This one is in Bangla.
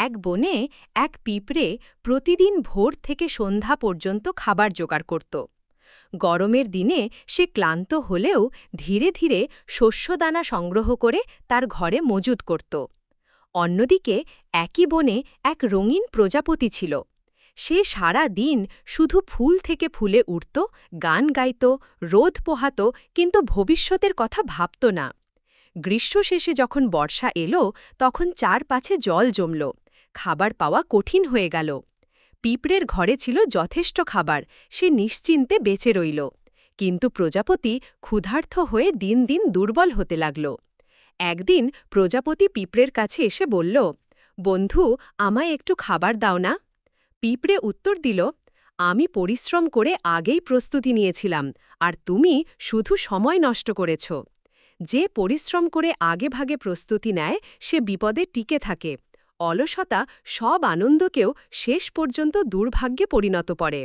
এক বনে এক পিঁপড়ে প্রতিদিন ভোর থেকে সন্ধ্যা পর্যন্ত খাবার জোগাড় করত। গরমের দিনে সে ক্লান্ত হলেও ধীরে ধীরে শস্যদানা সংগ্রহ করে তার ঘরে মজুত করত। অন্যদিকে একই বনে এক রঙিন প্রজাপতি ছিল। সে সারা দিন শুধু ফুল থেকে ফুলে উঠত, গান গাইত, রোদ পোহাত, কিন্তু ভবিষ্যতের কথা ভাবত না। গ্রীষ্ম শেষে যখন বর্ষা এলো, তখন চারপাশে জল জমল, খাবার পাওয়া কঠিন হয়ে গেল। পিঁপড়ের ঘরে ছিল যথেষ্ট খাবার, সে নিশ্চিন্তে বেঁচে রইল। কিন্তু প্রজাপতি ক্ষুধার্ত হয়ে দিন দিন দুর্বল হতে লাগল। একদিন প্রজাপতি পিঁপড়ের কাছে এসে বলল, বন্ধু, আমায় একটু খাবার দাও না। পিঁপড়ে উত্তর দিল, আমি পরিশ্রম করে আগেই প্রস্তুতি নিয়েছিলাম, আর তুমি শুধু সময় নষ্ট করেছ। যে পরিশ্রম করে আগেভাগে প্রস্তুতি নেয় সে বিপদে টিকে থাকে। অলসতা সব আনন্দকেও শেষ পর্যন্ত দুর্ভাগ্যে পরিণত করে।